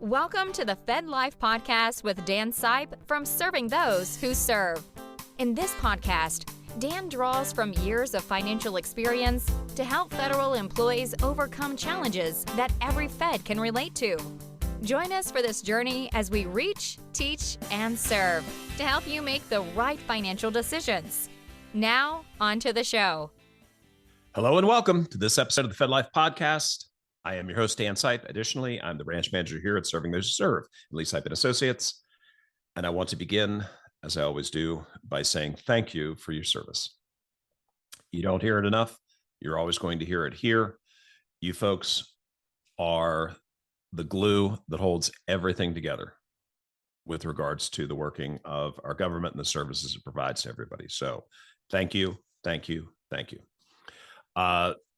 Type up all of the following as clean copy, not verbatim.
Welcome to the FedLife podcast with Dan Sipe from Serving Those Who Serve. In this podcast, Dan draws from years of financial experience to help federal employees overcome challenges that every Fed can relate to. Join us for this journey as we reach, teach, and serve to help you make the right financial decisions. Now, on to the show. Hello and welcome to this episode of the FedLife podcast. I am your host, Dan Sipe. Additionally, I'm the branch manager here at Serving Those Who Serve, Lee Sipe & Associates. And I want to begin, as I always do, by saying thank you for your service. You don't hear it enough. You're always going to hear it here. You folks are the glue that holds everything together with regards to the working of our government and the services it provides to everybody. So thank you, thank you, thank you.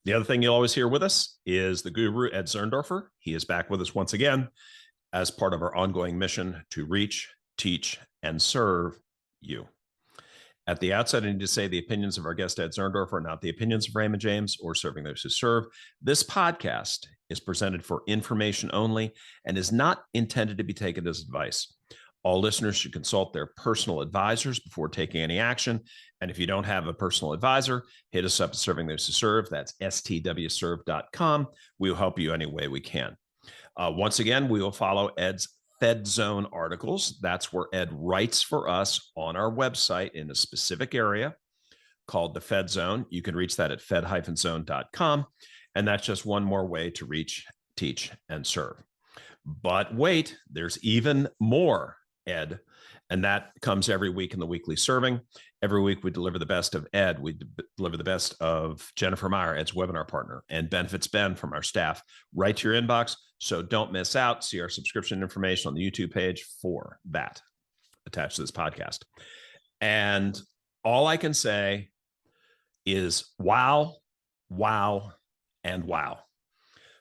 The other thing you'll always hear with us is the guru, Ed Zurndorfer. He is back with us once again as part of our ongoing mission to reach, teach, and serve you. At the outset, I need to say the opinions of our guest, Ed Zurndorfer, are not the opinions of Raymond James or Serving Those Who Serve. This podcast is presented for information only and is not intended to be taken as advice. All listeners should consult their personal advisors before taking any action. And if you don't have a personal advisor, hit us up at Serving Those Who Serve. That's stwserve.com. We will help you any way we can. Once again, we will follow Ed's Fed Zone articles. That's where Ed writes for us on our website in a specific area called the Fed Zone. You can reach that at fed-zone.com. And that's just one more way to reach, teach, and serve. But wait, there's even more, Ed, and that comes every week in the weekly serving. Every week we deliver the best of Ed. We deliver the best of Jennifer Meyer, Ed's webinar partner, and Benefits Ben from our staff right to your inbox. So don't miss out. See our subscription information on the YouTube page for that attached to this podcast. And all I can say is wow, wow, and wow.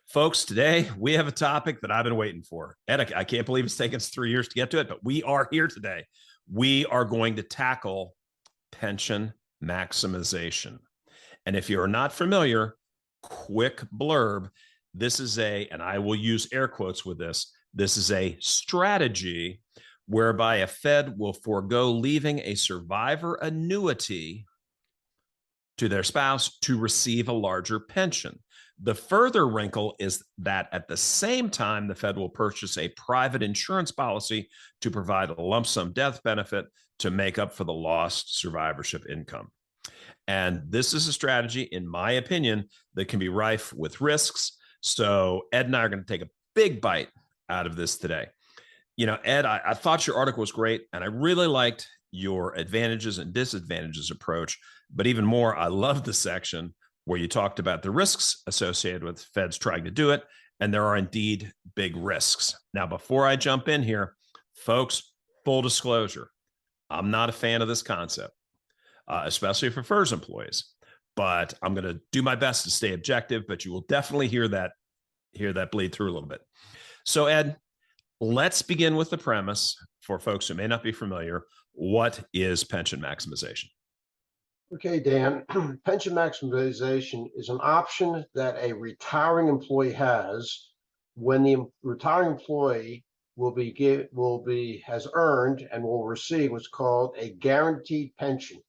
Folks, today we have a topic that I've been waiting for. Ed, I can't believe it's taken us 3 years to get to it, but we are here today. We are going to tackle pension maximization. And if you're not familiar, quick blurb, this is and I will use air quotes with this is a strategy whereby a Fed will forego leaving a survivor annuity to their spouse to receive a larger pension. The further wrinkle is that at the same time, the Fed will purchase a private insurance policy to provide a lump sum death benefit to make up for the lost survivorship income. And this is a strategy, in my opinion, that can be rife with risks. So Ed and I are going to take a big bite out of this today. You know, Ed, I thought your article was great, and I really liked your advantages and disadvantages approach. But even more, I love the section where you talked about the risks associated with Feds trying to do it, and there are indeed big risks. Now, before I jump in here, folks, full disclosure, I'm not a fan of this concept, especially for FERS employees, but I'm going to do my best to stay objective, but you will definitely hear that bleed through a little bit. So, Ed, let's begin with the premise for folks who may not be familiar. What is pension maximization? Okay, Dan, pension maximization is an option that a retiring employee has when the retiring employee has earned and will receive what's called a guaranteed pension,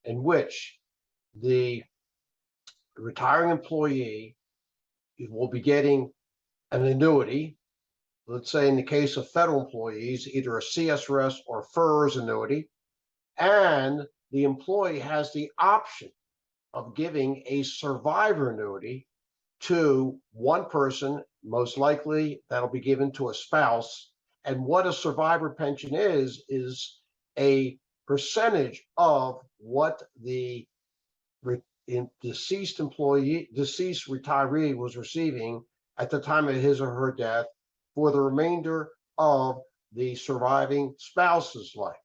in which the retiring employee will be getting an annuity. Let's say in the case of federal employees, either a CSRS or FERS annuity, and the employee has the option of giving a survivor annuity to one person, most likely that'll be given to a spouse. And what a survivor pension is a percentage of what the deceased retiree was receiving at the time of his or her death for the remainder of the surviving spouse's life.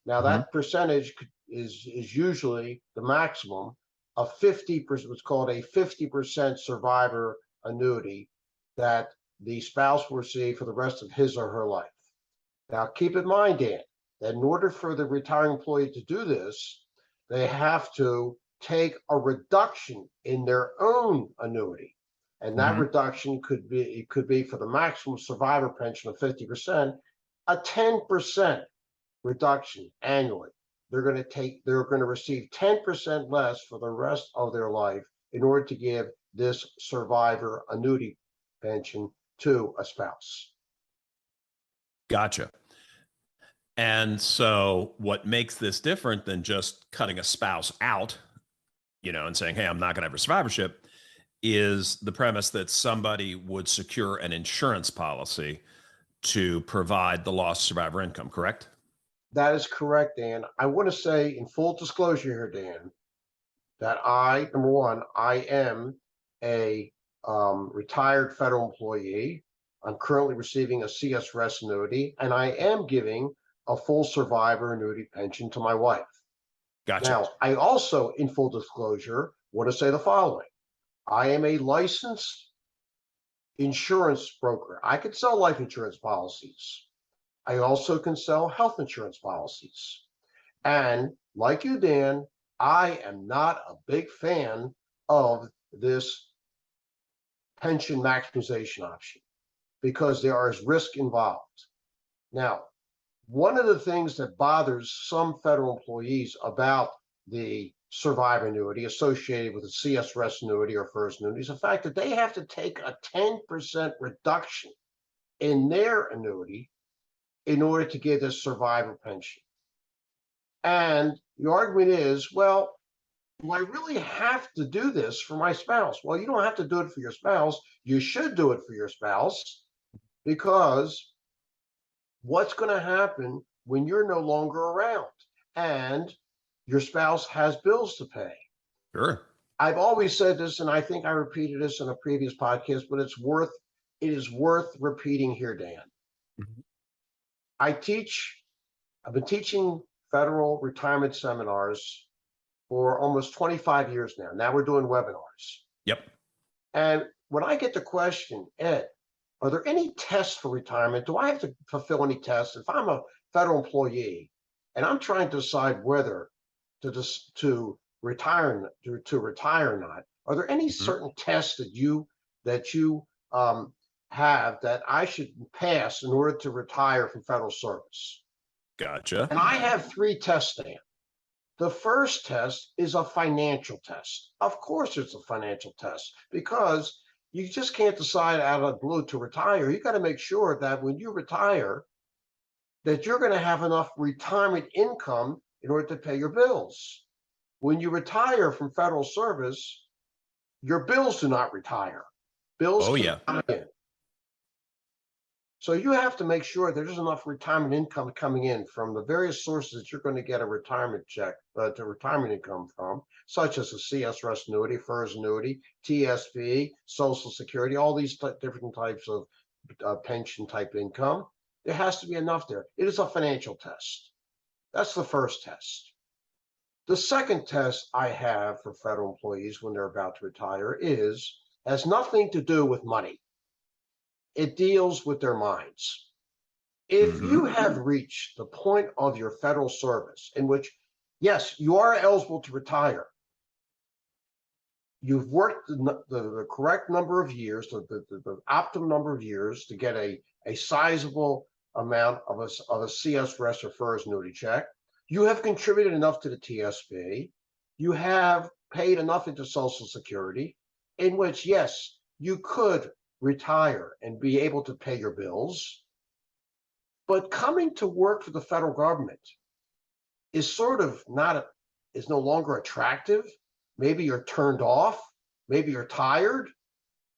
Now, that percentage is usually the maximum of 50%, what's called a 50% survivor annuity that the spouse will receive for the rest of his or her life. Now, keep in mind, Dan, that in order for the retiring employee to do this, they have to take a reduction in their own annuity. And that reduction could be for the maximum survivor pension of 50%, a 10% reduction annually. They're going to receive 10% less for the rest of their life in order to give this survivor annuity pension to a spouse. Gotcha. And so what makes this different than just cutting a spouse out, and saying, hey, I'm not going to have a survivorship, is the premise that somebody would secure an insurance policy to provide the lost survivor income, correct? That is correct, Dan. I want to say in full disclosure here, Dan, that number one, I am a retired federal employee. I'm currently receiving a CSRS annuity, and I am giving a full survivor annuity pension to my wife. Gotcha. Now, I also, in full disclosure, want to say the following. I am a licensed insurance broker. I could sell life insurance policies. I also can sell health insurance policies. And like you, Dan, I am not a big fan of this pension maximization option because there is risk involved. Now, one of the things that bothers some federal employees about the survivor annuity associated with a CSRS annuity or first annuity is the fact that they have to take a 10% reduction in their annuity in order to get this survivor pension. And the argument is, well, do I really have to do this for my spouse? Well, you don't have to do it for your spouse. You should do it for your spouse, because what's going to happen when you're no longer around and your spouse has bills to pay? Sure. I've always said this, and I think I repeated this in a previous podcast, but it is worth repeating here, Dan. Mm-hmm. I've been teaching federal retirement seminars for almost 25 years now. Now we're doing webinars. Yep. And when I get the question, Ed, are there any tests for retirement? Do I have to fulfill any tests? If I'm a federal employee and I'm trying to decide whether to retire or not, are there any certain tests that you have that I should pass in order to retire from federal service? Gotcha. And I have 3 tests, Dan. The first test is a financial test. Of course, it's a financial test, because you just can't decide out of the blue to retire. You got to make sure that when you retire, that you're going to have enough retirement income in order to pay your bills. When you retire from federal service, your bills do not retire. Bills come in. So you have to make sure there's enough retirement income coming in from the various sources that you're going to get a retirement check to retirement income from, such as a CSRS annuity, FERS annuity, TSP, Social Security, all these different types of pension type income. There has to be enough there. It is a financial test. That's the first test. The second test I have for federal employees when they're about to retire has nothing to do with money. It deals with their minds. If you have reached the point of your federal service in which, yes, you are eligible to retire, you've worked the correct number of years, the optimum number of years to get a sizable amount of a CSRS or FERS annuity check, you have contributed enough to the TSP, you have paid enough into Social Security, in which, yes, you could retire and be able to pay your bills. But coming to work for the federal government is no longer attractive. Maybe you're turned off. Maybe you're tired.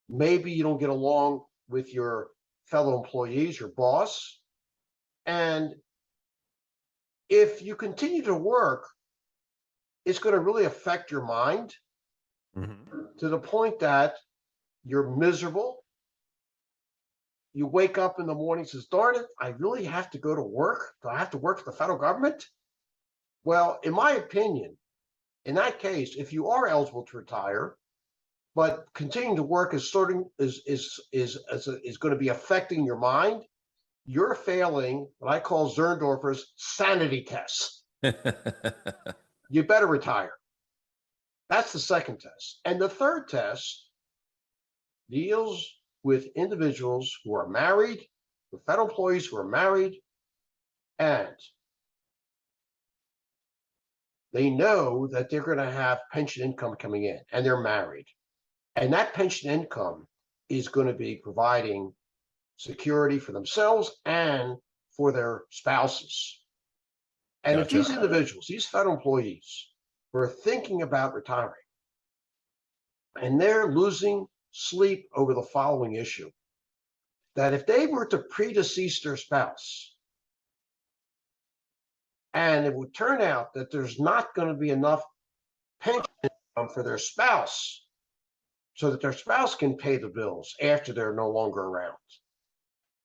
Maybe you don't get along with your fellow employees, your boss. And if you continue to work, it's going to really affect your mind to the point that you're miserable. You wake up in the morning and says, darn it, I really have to go to work? Do I have to work for the federal government? Well, in my opinion, in that case, if you are eligible to retire, but continuing to work is going to be affecting your mind, you're failing what I call Zurndorfer's sanity test. You better retire. That's the second test. And the third test deals with individuals who are married, with federal employees who are married, and they know that they're going to have pension income coming in, and they're married. And that pension income is going to be providing security for themselves and for their spouses. And if these individuals, these federal employees, were thinking about retiring, and they're losing sleep over the following issue, that if they were to predecease their spouse, and it would turn out that there's not going to be enough pension income for their spouse so that their spouse can pay the bills after they're no longer around.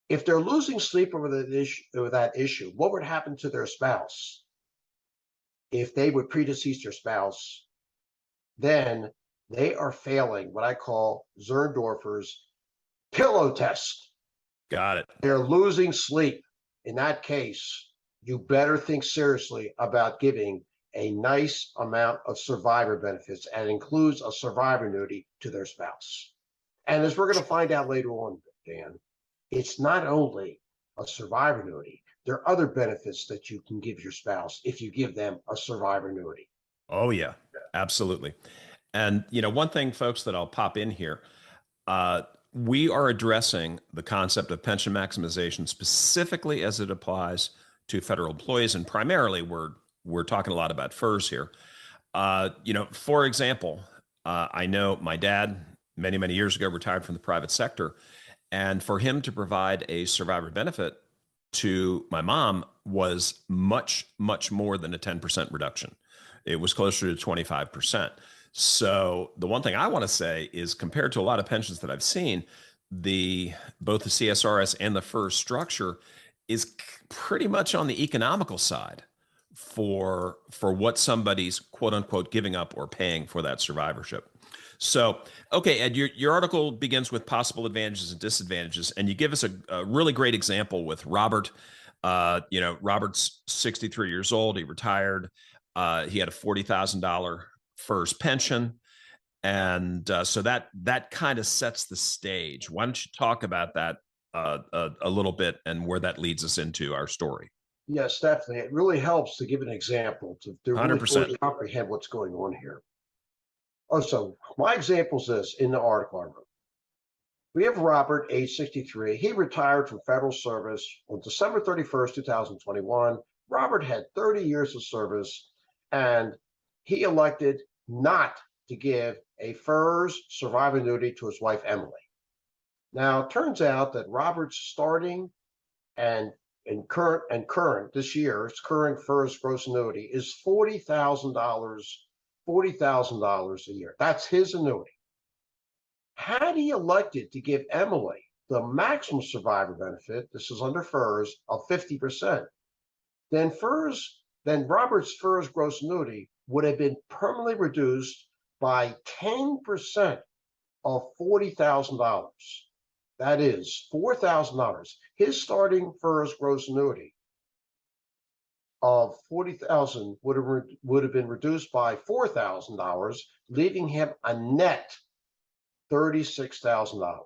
If they're losing sleep over that issue, what would happen to their spouse? If they would predecease their spouse, then they are failing what I call Zurndorfer's pillow test. Got it. They're losing sleep. In that case, you better think seriously about giving a nice amount of survivor benefits, and includes a survivor annuity to their spouse. And as we're going to find out later on, Dan, it's not only a survivor annuity, there are other benefits that you can give your spouse if you give them a survivor annuity. Oh, yeah, absolutely. And, one thing, folks, that I'll pop in here, we are addressing the concept of pension maximization specifically as it applies to federal employees. And primarily, we're talking a lot about FERS here. For example, I know my dad many, many years ago retired from the private sector. And for him to provide a survivor benefit to my mom was much, much more than a 10% reduction. It was closer to 25%. So the one thing I want to say is, compared to a lot of pensions that I've seen, both the CSRS and the FERS structure is pretty much on the economical side for what somebody's quote unquote giving up or paying for that survivorship. So, okay, Ed, your article begins with possible advantages and disadvantages, and you give us a really great example with Robert. Robert's 63 years old. He retired. He had a $40,000 FERS pension. And so that kind of sets the stage. Why don't you talk about that a little bit, and where that leads us into our story? Yes, definitely. It really helps to give an example to really 100%. fully comprehend what's going on here. So my example is this in the article I wrote. We have Robert, age 63. He retired from federal service on December 31st, 2021. Robert had 30 years of service, and he elected not to give a FERS survivor annuity to his wife, Emily. Now, it turns out that Robert's starting and current this year, his current FERS gross annuity is $40,000 a year. That's his annuity. Had he elected to give Emily the maximum survivor benefit, this is under FERS, of 50%, then Robert's FERS gross annuity would have been permanently reduced by 10% of $40,000. That is $4,000. His starting FERS gross annuity of $40,000 would have been reduced by $4,000, leaving him a net $36,000.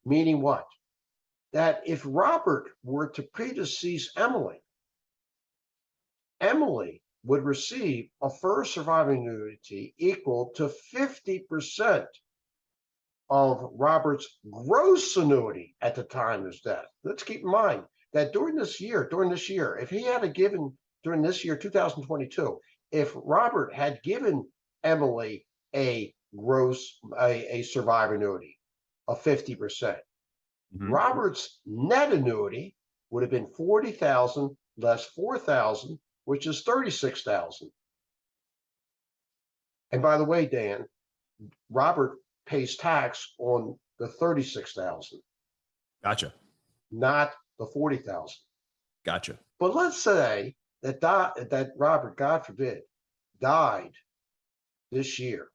Meaning what? That if Robert were to predecease Emily, Emily would receive a FERS surviving annuity equal to 50% of Robert's gross annuity at the time of his death. Let's keep in mind that during this year, if he had given, during this year, 2022, if Robert had given Emily a survivor annuity of 50%, Robert's net annuity would have been 40,000 less 4,000, which is 36,000. And by the way, Dan, Robert pays tax on the 36,000. Gotcha. Not the 40,000. Gotcha. But let's say that Robert, God forbid, died this year.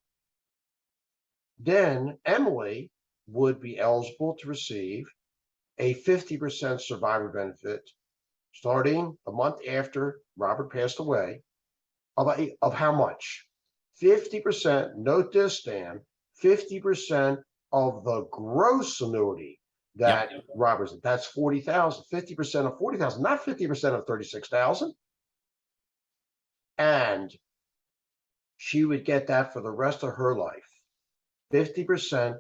Then Emily would be eligible to receive a 50% survivor benefit starting a month after Robert passed away, of how much? 50%, note this, Dan, 50% of the gross annuity that Robert's, that's 40,000, 50% of 40,000, not 50% of 36,000. And she would get that for the rest of her life. 50%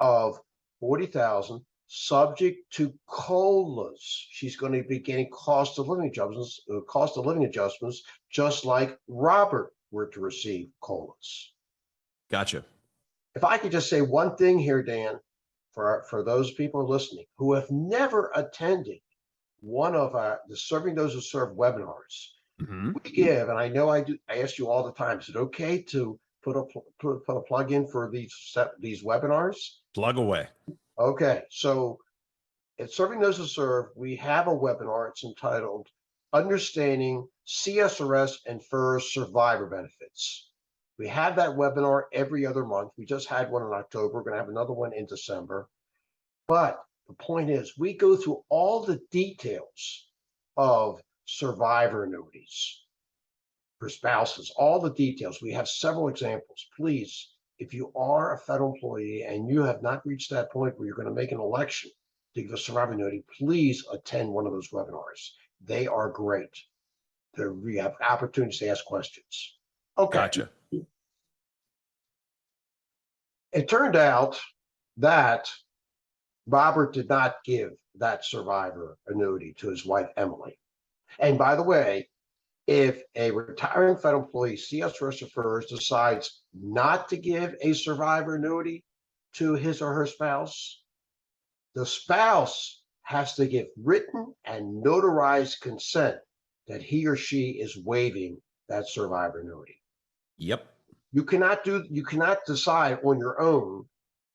of 40,000, subject to COLAs. She's going to be getting cost of living adjustments, just like Robert were to receive COLAs. Gotcha. If I could just say one thing here, Dan, for those people listening who have never attended one of the Serving Those Who Serve webinars, we give, and I know I do, I ask you all the time, is it okay to put a plug in for these webinars? Plug away. Okay, so at Serving Those Who Serve, we have a webinar. It's entitled Understanding CSRS and FERS Survivor Benefits. We have that webinar every other month. We just had one in October. We're going to have another one in December. But the point is, we go through all the details of survivor annuities for spouses, all the details. We have several examples. Please, if you are a federal employee and you have not reached that point where you're going to make an election to give a survivor annuity, please attend one of those webinars. They are great. We have opportunities to ask questions. Okay. Gotcha. It turned out that Robert did not give that survivor annuity to his wife, Emily. And by the way, if a retiring federal employee, CSRS or FERS, decides not to give a survivor annuity to his or her spouse, the spouse has to give written and notarized consent that he or she is waiving that survivor annuity. Yep. You cannot decide on your own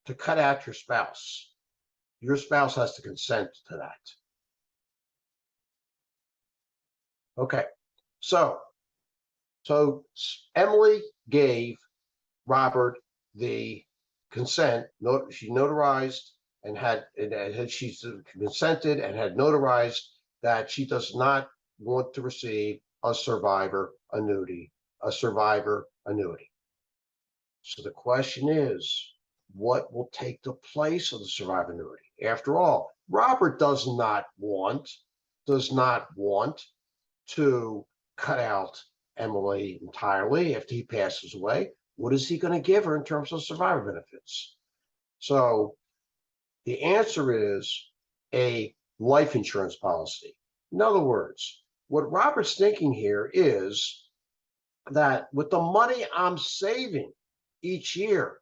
to cut out your spouse. Your spouse has to consent to that. Okay, so Emily gave Robert the consent. She notarized and she consented and had notarized that she does not want to receive a survivor annuity. So the question is, what will take the place of the survivor annuity? After all, Robert does not want to cut out Emily entirely after he passes away. What is he going to give her in terms of survivor benefits? So the answer is a life insurance policy. In other words, what Robert's thinking here is that with the money I'm saving each year,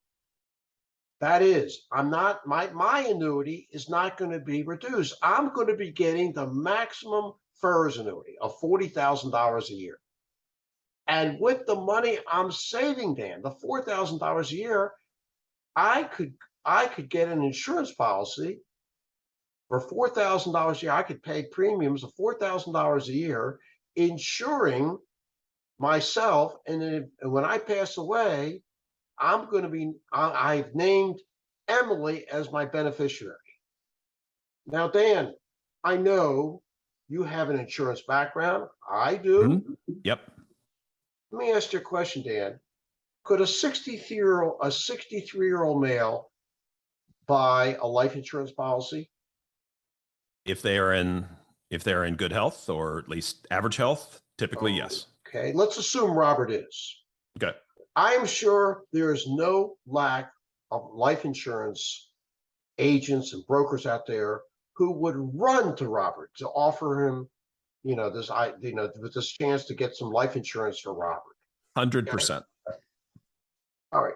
that is, my annuity is not going to be reduced. I'm going to be getting the maximum FERS annuity of $40,000 a year. And with the money I'm saving, Dan, the $4,000 a year, I could get an insurance policy for $4,000 a year. I could pay premiums of $4,000 a year, insuring myself. And then when I pass away, I've named Emily as my beneficiary. Now, Dan, I know you have an insurance background. I do. Yep. Let me ask you a question, Dan. Could a 63-year-old male buy a life insurance policy? If they are in good health, or at least average health, typically yes. Okay, let's assume Robert is. Okay. I am sure there is no lack of life insurance agents and brokers out there who would run to Robert to offer him, with this chance to get some life insurance for Robert. 100%. All right.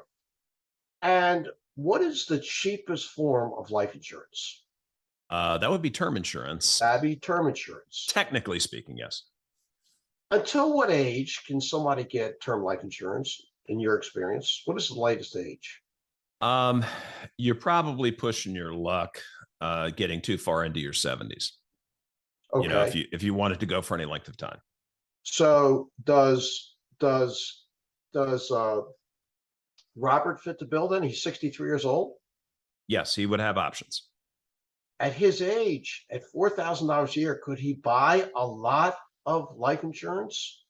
And what is the cheapest form of life insurance? That would be term insurance. That'd be term insurance. Technically speaking, yes. Until what age can somebody get term life insurance, in your experience? What is the latest age? You're probably pushing your luck getting too far into your 70s. Okay. If you wanted to go for any length of time. So does Robert fit the bill then? He's 63 years old. Yes, he would have options. At his age, at $4,000 a year, could he buy a lot of life insurance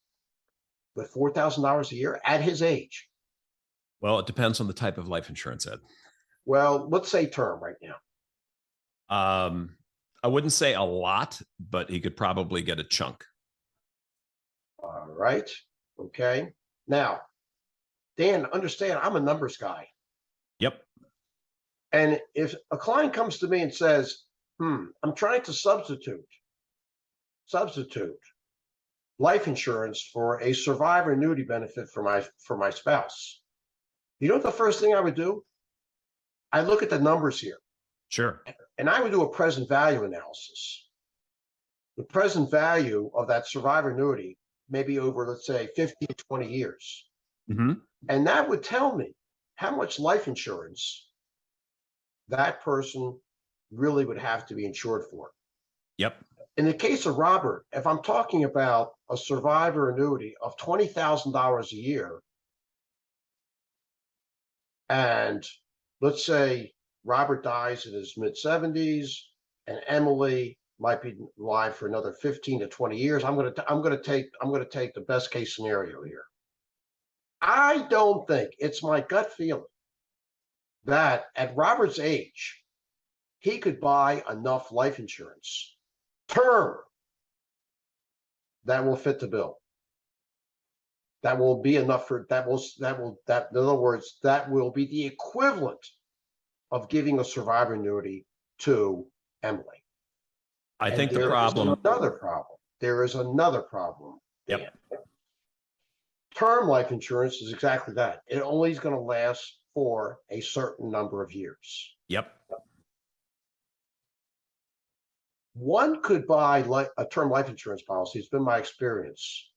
with $4,000 a year at his age? Well, it depends on the type of life insurance, Ed. Well, let's say term right now. I wouldn't say a lot, but he could probably get a chunk. All right. Okay. Now, Dan, understand I'm a numbers guy. Yep. And if a client comes to me and says, I'm trying to substitute life insurance for a survivor annuity benefit for my spouse. You know what the first thing I would do? I look at the numbers here. Sure. And I would do a present value analysis. The present value of that survivor annuity maybe over, let's say, 15, 20 years. Mm-hmm. And that would tell me how much life insurance that person really would have to be insured for. Yep. In the case of Robert, if I'm talking about a survivor annuity of $20,000 a year, and let's say Robert dies in his mid-70s, and Emily might be alive for another 15 to 20 years. I'm going to take the best case scenario here. I don't think, it's my gut feeling, that at Robert's age, he could buy enough life insurance, term, that will fit the bill. That will be enough for, in other words, that will be the equivalent of giving a survivor annuity to Emily. I think the problem. There is another problem. Yep. Term life insurance is exactly that. It only is going to last for a certain number of years. Yep. One could buy a term life insurance policy. It's been my experience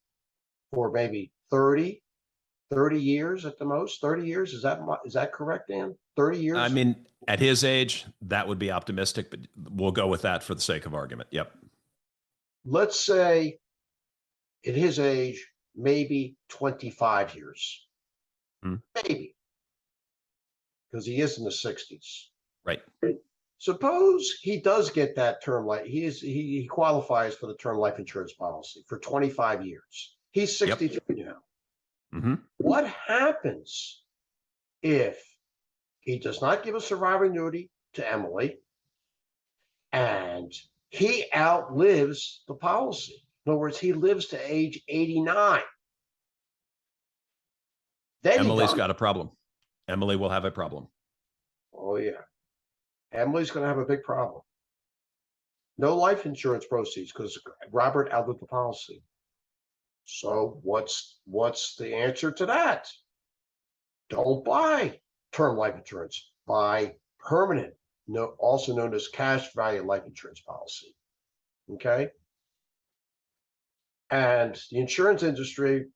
for maybe 30 years at the most. 30 years. Is that correct, Dan? 30 years? I mean, at his age, that would be optimistic, but we'll go with that for the sake of argument. Yep. Let's say at his age, maybe 25 years. Maybe. Because he is in the 60s. Right. Suppose he does get that term life. He qualifies for the term life insurance policy for 25 years. He's 63 now. Mm-hmm. What happens if he does not give a survivor annuity to Emily and he outlives the policy? In other words, he lives to age 89. Then Emily's got a problem. Emily will have a problem. Oh, yeah. Emily's going to have a big problem. No life insurance proceeds because Robert outlived the policy. So what's the answer to that? Don't buy term life insurance. Buy permanent, also known as cash value life insurance policy. Okay? And the insurance industry,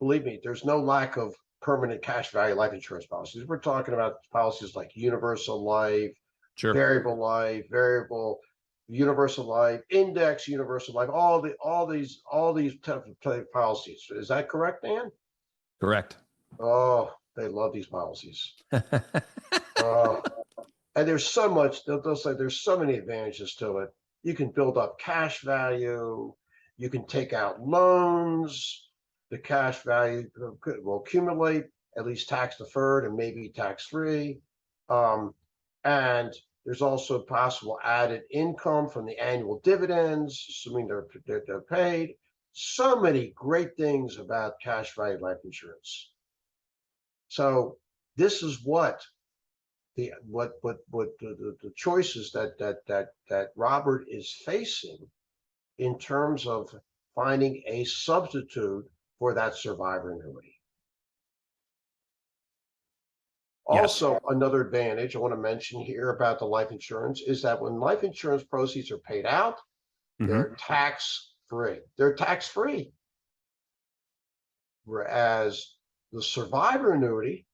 believe me, there's no lack of permanent cash value life insurance policies. We're talking about policies like universal life, sure, variable life, universal life, index universal life, all these type of policies. Is that correct, Dan? Correct. Oh, they love these policies. And there's so much, they'll say there's so many advantages to it. You can build up cash value. You can take out loans. The cash value will accumulate, at least tax deferred and maybe tax free. And there's also possible added income from the annual dividends, assuming they're paid. So many great things about cash value life insurance. So this is what the choices that Robert is facing in terms of finding a substitute for that survivor annuity. Also, another advantage I want to mention here about the life insurance is that when life insurance proceeds are paid out, they're tax-free. They're tax-free. Whereas the survivor annuity,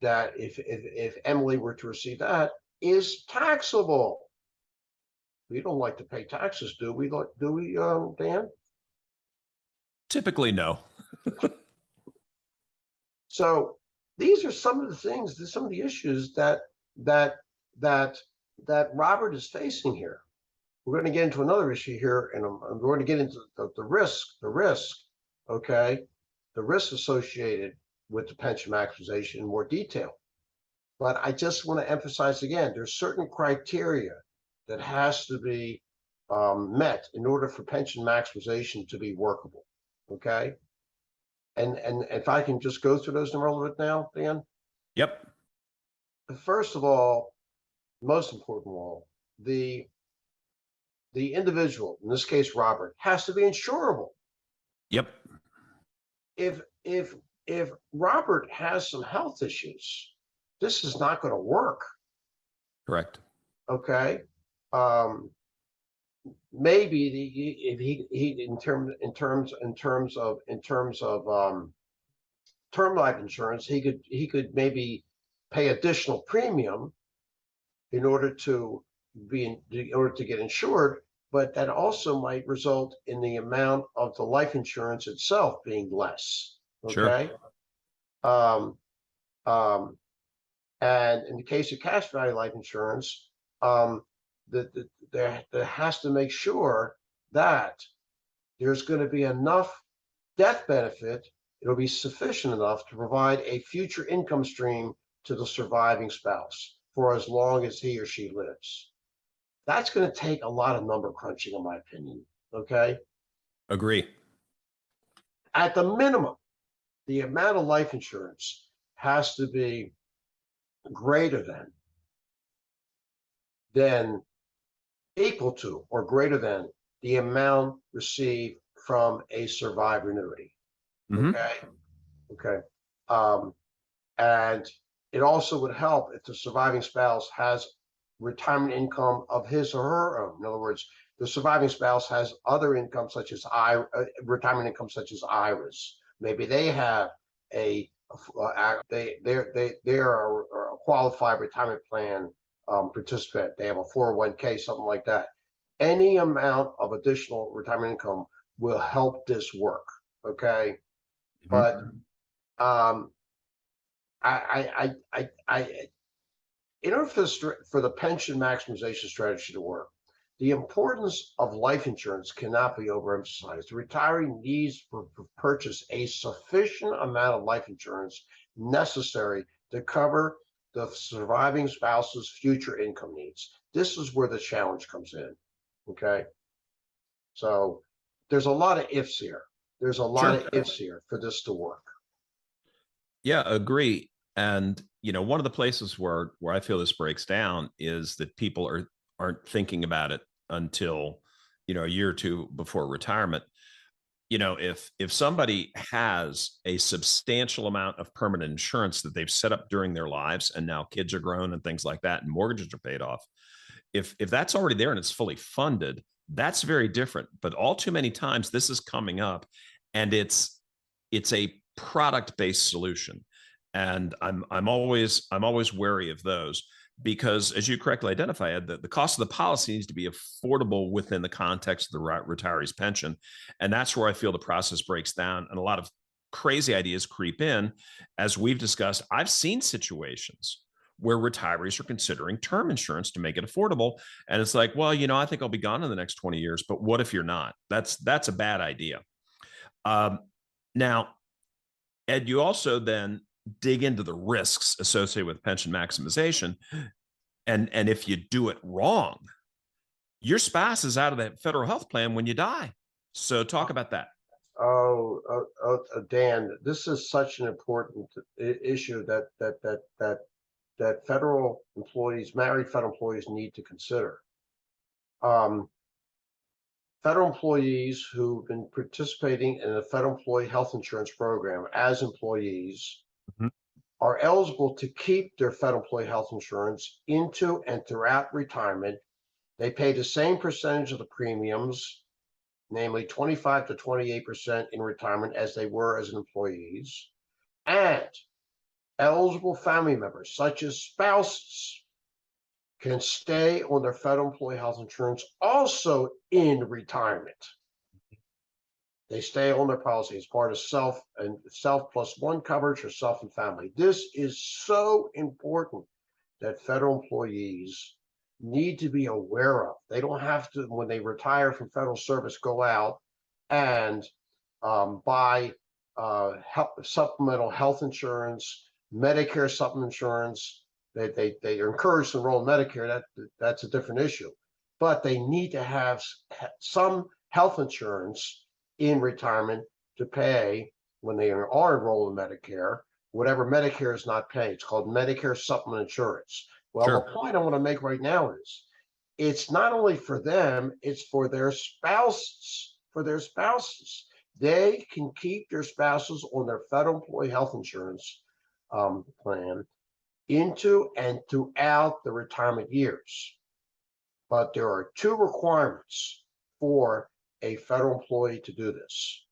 that if Emily were to receive that, is taxable. We don't like to pay taxes, do we, Dan? Typically, no. So these are some of the things, some of the issues that Robert is facing here. We're going to get into another issue here, and I'm going to get into the risk, okay, the risk associated with the pension maximization in more detail. But I just want to emphasize again, there's certain criteria that has to be met in order for pension maximization to be workable. Okay. And if I can just go through those in a little bit now, Dan. Yep. First of all, most important of all, the individual, in this case Robert, has to be insurable. Yep. If Robert has some health issues, this is not going to work. Correct. Okay. Maybe if he in terms of term life insurance, he could maybe pay additional premium in order to get insured, but that also might result in the amount of the life insurance itself being less. Okay. Sure. And in the case of cash value life insurance, there has to make sure that there's going to be enough death benefit. It'll be sufficient enough to provide a future income stream to the surviving spouse for as long as he or she lives. That's going to take a lot of number crunching, in my opinion. Okay. Agree. At the minimum, the amount of life insurance has to be greater than equal to or greater than the amount received from a survivor annuity. Mm-hmm. Okay. And it also would help if the surviving spouse has retirement income of his or her own. In other words, the surviving spouse has other income such as retirement income such as IRAs. Maybe they have they are a qualified retirement plan participant. They have a 401k, something like that. Any amount of additional retirement income will help this work. Okay. But in order for the pension maximization strategy to work, the importance of life insurance cannot be overemphasized. The retiree needs to purchase a sufficient amount of life insurance necessary to cover the surviving spouse's future income needs. This is where the challenge comes in. Okay. So there's a lot of ifs here. There's a lot of ifs here for this to work. Yeah, agree. And one of the places where I feel this breaks down is that people aren't thinking about it until a year or two before retirement. If somebody has a substantial amount of permanent insurance that they've set up during their lives, and now kids are grown and things like that, and mortgages are paid off, if that's already there and it's fully funded, that's very different. But all too many times this is coming up, and it's a product-based solution. And I'm always wary of those, because as you correctly identified, the cost of the policy needs to be affordable within the context of the retiree's pension. And that's where I feel the process breaks down and a lot of crazy ideas creep in. As we've discussed, I've seen situations where retirees are considering term insurance to make it affordable. And it's like, well, I think I'll be gone in the next 20 years, but what if you're not? That's a bad idea. Now, Ed, you also then dig into the risks associated with pension maximization. And if you do it wrong, your spouse is out of that federal health plan when you die. So talk about that. Dan, this is such an important issue that federal employees, married federal employees, need to consider. Federal employees who've been participating in the federal employee health insurance program as employees are eligible to keep their federal employee health insurance into and throughout retirement. They pay the same percentage of the premiums, namely 25 to 28% in retirement, as they were as employees. And eligible family members, such as spouses, can stay on their federal employee health insurance also in retirement. They stay on their policy as part of self plus one coverage, or self and family. This is so important that federal employees need to be aware of. They don't have to, when they retire from federal service, go out and buy supplemental health insurance, Medicare supplement insurance, they are encouraged to enroll in Medicare. That's a different issue, but they need to have some health insurance in retirement to pay when they are enrolled in Medicare, whatever Medicare is not paying. It's called Medicare supplement insurance. Well, Sure. the point I want to make right now is it's not only for them, it's for their spouses. For their spouses. They can keep their spouses on their federal employee health insurance plan into and throughout the retirement years. But there are two requirements for a federal employee to do this.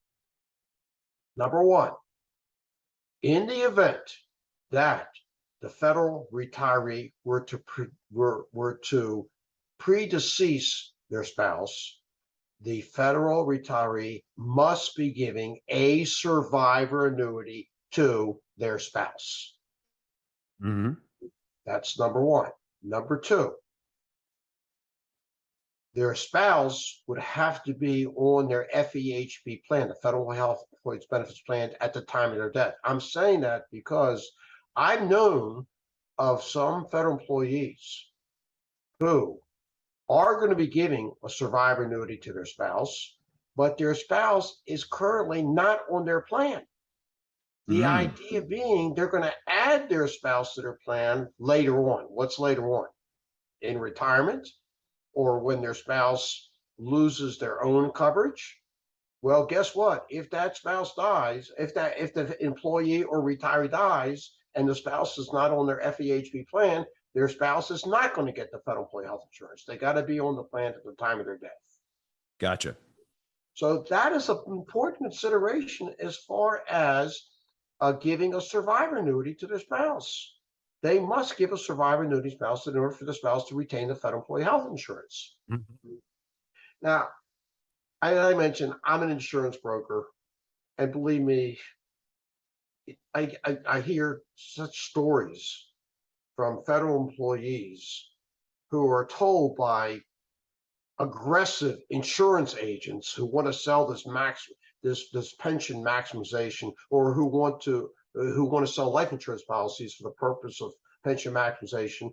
Number one, in the event that the federal retiree were to predecease their spouse, the federal retiree must be giving a survivor annuity to their spouse. Mm-hmm. That's number one. Number two, their spouse would have to be on their FEHB plan, the Federal Health Employees Benefits Plan, at the time of their death. I'm saying that because I've known of some federal employees who are going to be giving a survivor annuity to their spouse, but their spouse is currently not on their plan. The idea being they're going to add their spouse to their plan later on. What's later on? In retirement, or when their spouse loses their own coverage? Well, guess what? If that spouse dies, if the employee or retiree dies and the spouse is not on their FEHB plan, their spouse is not going to get the federal employee health insurance. They got to be on the plan at the time of their death. Gotcha. So that is an important consideration as far as giving a survivor annuity to their spouse. They must give a survivor annuity spouse in order for the spouse to retain the federal employee health insurance. Mm-hmm. Now, I mentioned I'm an insurance broker, and believe me, I hear such stories from federal employees who are told by aggressive insurance agents who want to sell this pension maximization, or who want to sell life insurance policies for the purpose of pension maximization,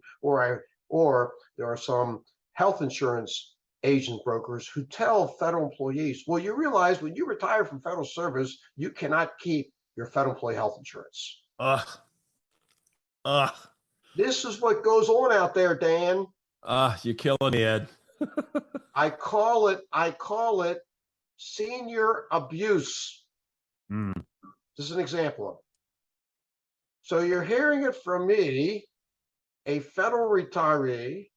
or there are some health insurance agent brokers who tell federal employees, well, you realize when you retire from federal service, you cannot keep your federal employee health insurance. This is what goes on out there, Dan. You're killing me, Ed. I call it senior abuse. This is an example of it. So you're hearing it from me, a federal retiree.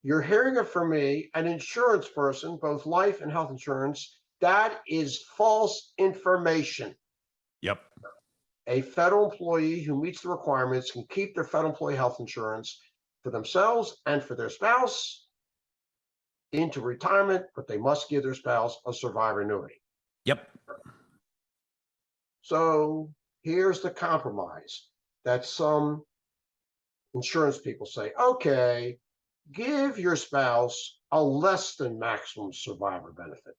You're hearing it from me, an insurance person, both life and health insurance. That is false information. Yep. A federal employee who meets the requirements can keep their federal employee health insurance for themselves and for their spouse into retirement, but they must give their spouse a survivor annuity. Yep. So here's the compromise that some insurance people say, okay, give your spouse a less than maximum survivor benefit.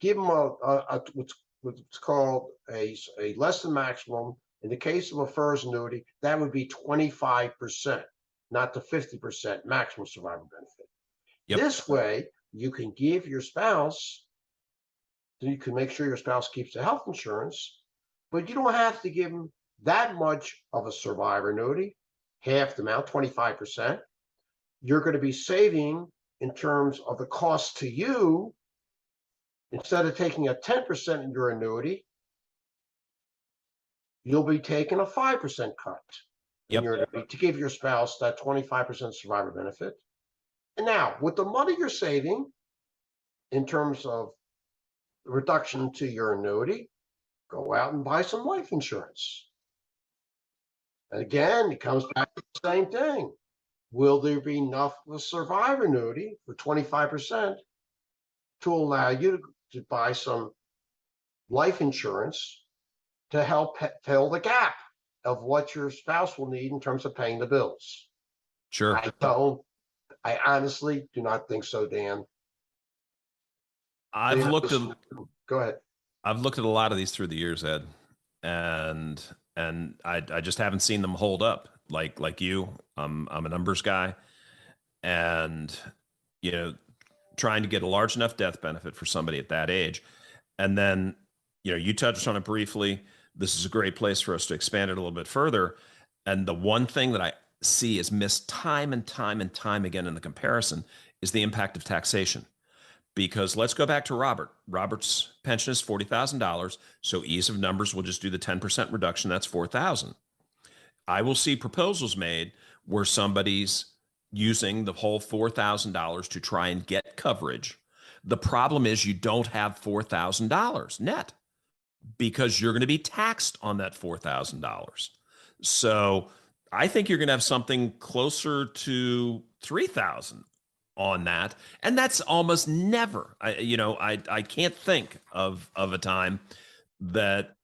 Give them what's called a less than maximum. In the case of a FERS annuity, that would be 25%, not the 50% maximum survivor benefit. Yep. This way, you can give your spouse, you can make sure your spouse keeps the health insurance, but you don't have to give them that much of a survivor annuity, half the amount, 25%. You're going to be saving in terms of the cost to you. Instead of taking a 10% in your annuity, you'll be taking a 5% cut in your annuity to give your spouse that 25% survivor benefit. And now, with the money you're saving in terms of reduction to your annuity, go out and buy some life insurance. And again, it comes back to the same thing. Will there be enough of a survivor annuity for 25% to allow you to buy some life insurance to help fill the gap of what your spouse will need in terms of paying the bills? Sure. I honestly do not think so, Dan. Go ahead. Go ahead. I've looked at a lot of these through the years, Ed, and I just haven't seen them hold up like you. I'm a numbers guy, and trying to get a large enough death benefit for somebody at that age. And then, you touched on it briefly. This is a great place for us to expand it a little bit further. And the one thing that I see is missed time and time and time again in the comparison is the impact of taxation. Because let's go back to Robert. Robert's pension is $40,000. So ease of numbers, we'll just do the 10% reduction. That's $4,000. I will see proposals made where somebody's using the whole $4,000 to try and get coverage. The problem is you don't have $4,000 net because you're going to be taxed on that $4,000. So I think you're going to have something closer to $3,000 on that. And that's almost never, I can't think of a time that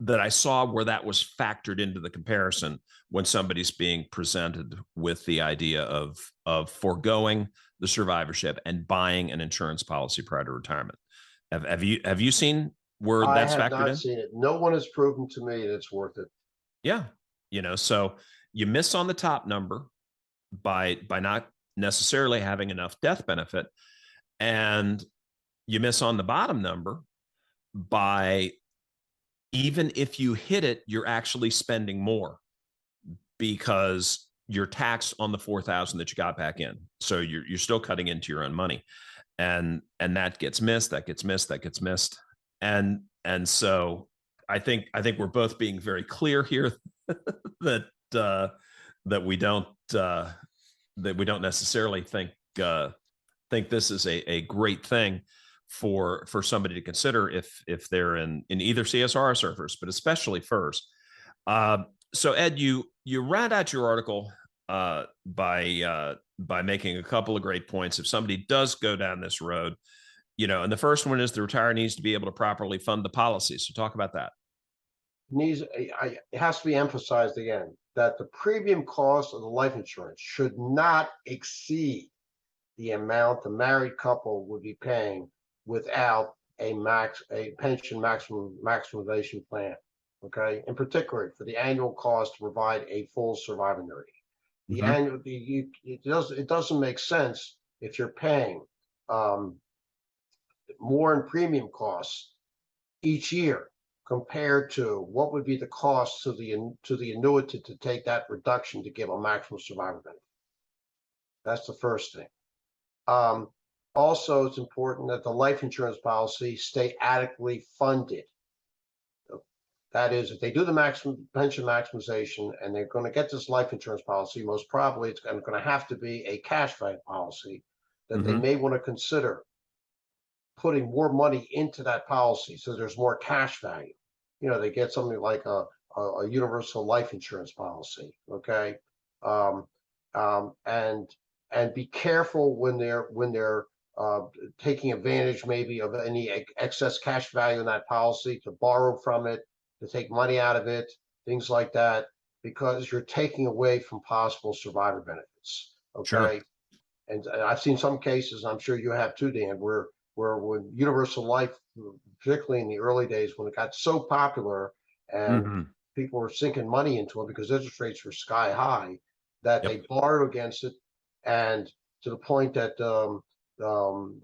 I saw where that was factored into the comparison when somebody's being presented with the idea of foregoing the survivorship and buying an insurance policy prior to retirement. Have you seen where that's factored in? I have not seen it. No one has proven to me that it's worth it. Yeah. So you miss on the top number by not necessarily having enough death benefit, and you miss on the bottom number by, even if you hit it, you're actually spending more because you're taxed on the $4,000 that you got back in. So you're still cutting into your own money, and that gets missed. And so I think we're both being very clear here that we don't necessarily think this is a great thing for somebody to consider if they're in either CSR or surfers, but especially FERS. So Ed, you round out your article by making a couple of great points. If somebody does go down this road, and the first one is the retiree needs to be able to properly fund the policy. So talk about that. It has to be emphasized again that the premium cost of the life insurance should not exceed the amount the married couple would be paying without a pension maximization plan. Okay, in particular for the annual cost to provide a full survivor annuity. The annual, it doesn't make sense if you're paying more in premium costs each year compared to what would be the cost to the annuity to take that reduction to give a maximum survivor benefit. That's the first thing. Also, it's important that the life insurance policy stay adequately funded. That is, if they do the pension maximization and they're going to get this life insurance policy, most probably it's going to have to be a cash value policy that they may want to consider putting more money into that policy so there's more cash value. They get something like a universal life insurance policy. Okay, and be careful when they're taking advantage maybe of any excess cash value in that policy to borrow from it, to take money out of it, things like that, because you're taking away from possible survivor benefits. Okay. Sure. And I've seen some cases, I'm sure you have too, Dan, where when universal life, particularly in the early days when it got so popular and people were sinking money into it because interest rates were sky high, that they borrowed against it, and to the point that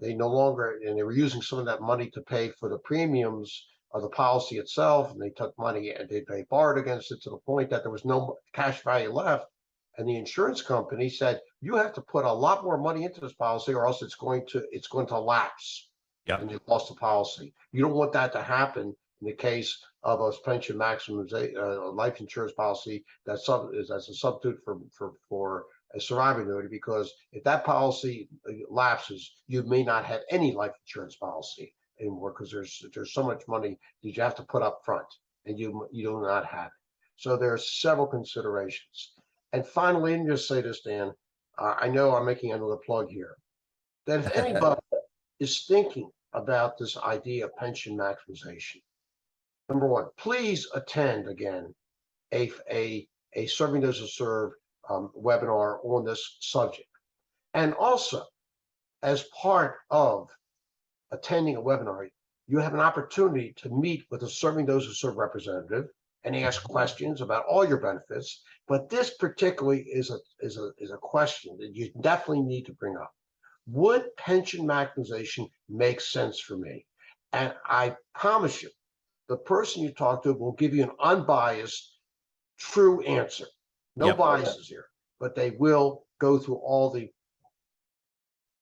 they no longer, and they were using some of that money to pay for the premiums of the policy itself, and they took money and they borrowed against it to the point that there was no cash value left, and the insurance company said, you have to put a lot more money into this policy or else it's going to lapse. And you lost the policy. You don't want that to happen in the case of a pension maximization life insurance policy that's a substitute for a survivor annuity, because if that policy lapses, you may not have any life insurance policy anymore because there's so much money that you have to put up front and you do not have it. So there are several considerations. And finally, let me just say this, Dan, I know I'm making another plug here, that if anybody is thinking about this idea of pension maximization, number one, please attend again a Serving Those Who Serve webinar on this subject. And also, as part of attending a webinar, you have an opportunity to meet with a Serving Those Who Serve representative and ask questions about all your benefits. But this particularly is a question that you definitely need to bring up. Would pension maximization make sense for me? And I promise you, the person you talk to will give you an unbiased, true answer. No biases here, but they will go through all the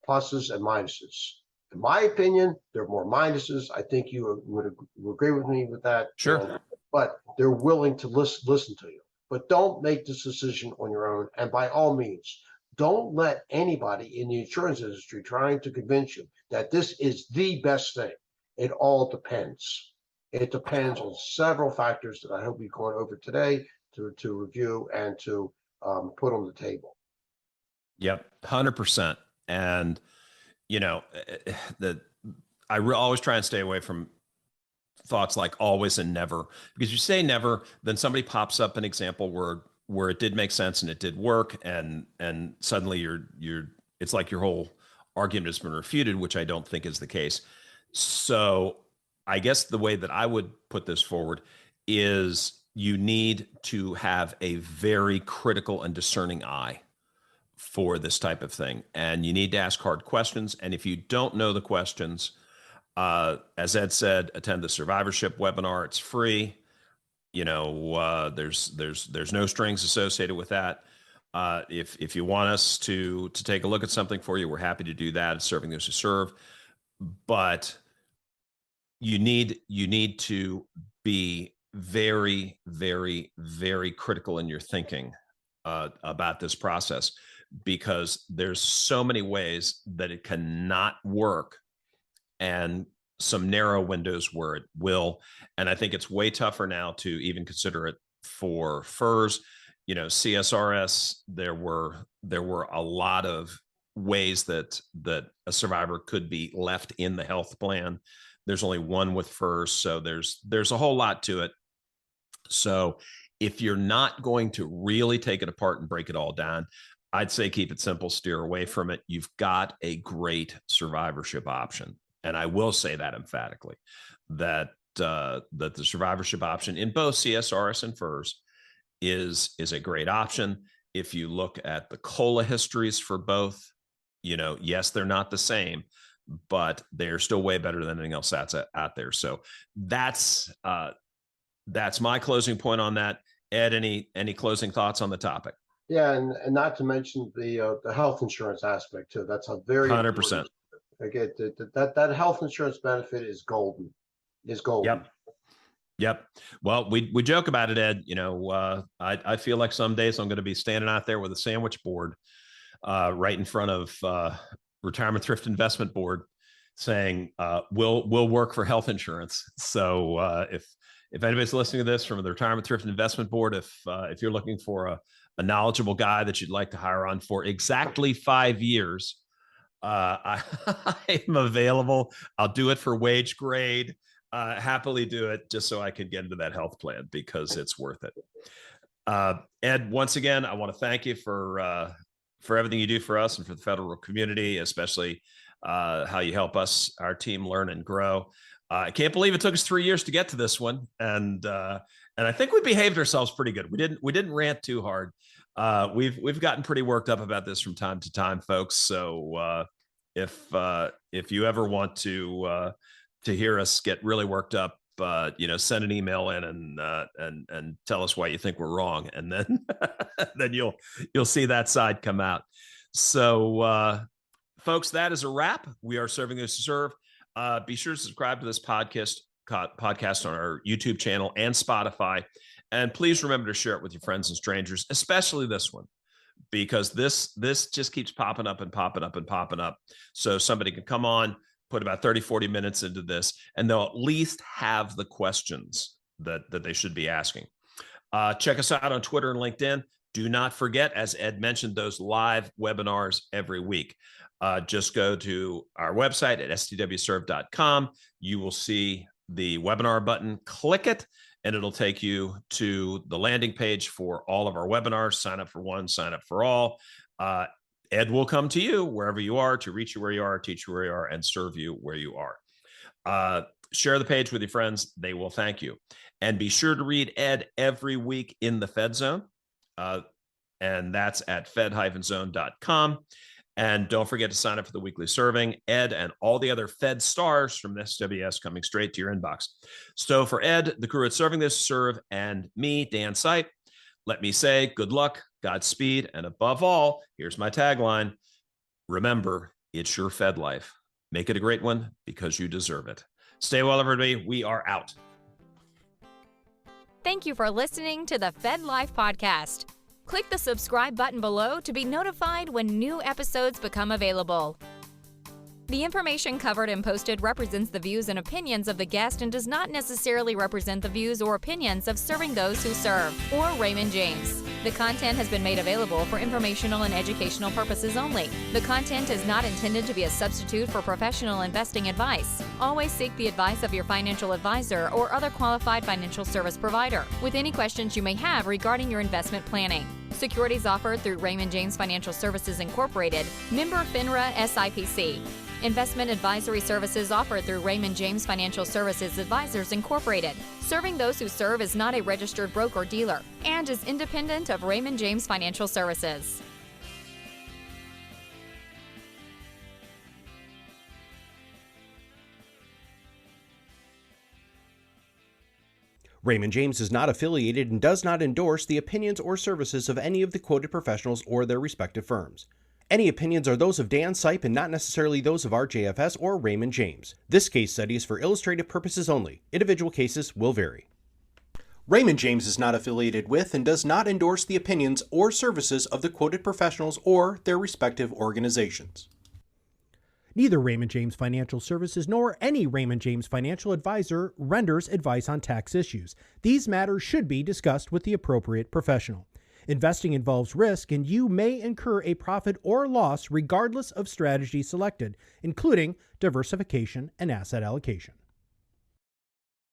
pluses and minuses. In my opinion, there are more minuses. I think you would agree with me with that. Sure. But they're willing to listen to you. But don't make this decision on your own. And by all means, don't let anybody in the insurance industry trying to convince you that this is the best thing. It all depends. It depends on several factors that I hope we've gone over today to review and to put on the table. Yep, 100%. And always try and stay away from thoughts like always and never, because you say never, then somebody pops up an example where it did make sense and it did work, and suddenly it's like your whole argument has been refuted, which I don't think is the case. So I guess the way that I would put this forward is you need to have a very critical and discerning eye for this type of thing. And you need to ask hard questions. And if you don't know the questions, as Ed said, attend the survivorship webinar. It's free. There's no strings associated with that. If you want us to take a look at something for you, we're happy to do that. It's Serving Those Who Serve. But you need to be very, very, very critical in your thinking about this process, because there's so many ways that it cannot work and some narrow windows where it will. And I think it's way tougher now to even consider it for FERS. CSRS, there were a lot of ways that a survivor could be left in the health plan. There's only one with FERS, so there's a whole lot to it. So if you're not going to really take it apart and break it all down, I'd say keep it simple, steer away from it. You've got a great survivorship option. And I will say that emphatically, that the survivorship option in both CSRS and FERS is a great option. If you look at the COLA histories for both, yes, they're not the same, but they're still way better than anything else that's out there. So that's my closing point on that. Ed, any closing thoughts on the topic? Yeah, and not to mention the health insurance aspect too. That's a very 100%. Again, that health insurance benefit is golden. Yep. Well, we joke about it, Ed. I feel like some days I'm going to be standing out there with a sandwich board right in front of Retirement Thrift Investment Board saying, we'll work for health insurance. So if anybody's listening to this from the Retirement Thrift Investment Board, if you're looking for a knowledgeable guy that you'd like to hire on for exactly 5 years, I am available. I'll do it for wage grade. Happily do it just so I can get into that health plan, because it's worth it. Ed, once again, I want to thank you for everything you do for us and for the federal community, especially how you help us, our team, learn and grow. I can't believe it took us 3 years to get to this one, and I think we behaved ourselves pretty good. We didn't rant too hard. We've gotten pretty worked up about this from time to time, folks. So if you ever want to hear us get really worked up, send an email in and tell us why you think we're wrong, and then then you'll see that side come out. So folks, that is a wrap. We are Serving Those Who Serve. Be sure to subscribe to this podcast on our YouTube channel and Spotify. And please remember to share it with your friends and strangers, especially this one, because this just keeps popping up and popping up and popping up. So somebody can come on, put about 30, 40 minutes into this, and they'll at least have the questions that they should be asking. Check us out on Twitter and LinkedIn. Do not forget, as Ed mentioned, those live webinars every week. Just go to our website at stwserve.com. You will see the webinar button. Click it, and it'll take you to the landing page for all of our webinars. Sign up for one, sign up for all. Ed will come to you wherever you are to reach you where you are, teach you where you are, and serve you where you are. Share the page with your friends. They will thank you. And be sure to read Ed every week in the Fed Zone. And that's at fed-zone.com. And don't forget to sign up for the weekly serving. Ed and all the other Fed stars from SWS coming straight to your inbox. So for Ed, the crew at Serving This Serve, and me, Dan Sipe, let me say good luck, Godspeed, and above all, here's my tagline. Remember, it's your Fed life. Make it a great one because you deserve it. Stay well, everybody. We are out. Thank you for listening to the FedLife Podcast. Click the subscribe button below to be notified when new episodes become available. The information covered and posted represents the views and opinions of the guest and does not necessarily represent the views or opinions of Serving Those Who Serve or Raymond James. The content has been made available for informational and educational purposes only. The content is not intended to be a substitute for professional investing advice. Always seek the advice of your financial advisor or other qualified financial service provider with any questions you may have regarding your investment planning. Securities offered through Raymond James Financial Services Incorporated, member FINRA SIPC. Investment advisory services offered through Raymond James Financial Services Advisors Incorporated. Serving Those Who Serve is not a registered broker-dealer and is independent of Raymond James Financial Services. Raymond James is not affiliated and does not endorse the opinions or services of any of the quoted professionals or their respective firms. Any opinions are those of Dan Sipe and not necessarily those of RJFS or Raymond James. This case study is for illustrative purposes only. Individual cases will vary. Raymond James is not affiliated with and does not endorse the opinions or services of the quoted professionals or their respective organizations. Neither Raymond James Financial Services nor any Raymond James financial advisor renders advice on tax issues. These matters should be discussed with the appropriate professional. Investing involves risk, and you may incur a profit or loss regardless of strategy selected, including diversification and asset allocation.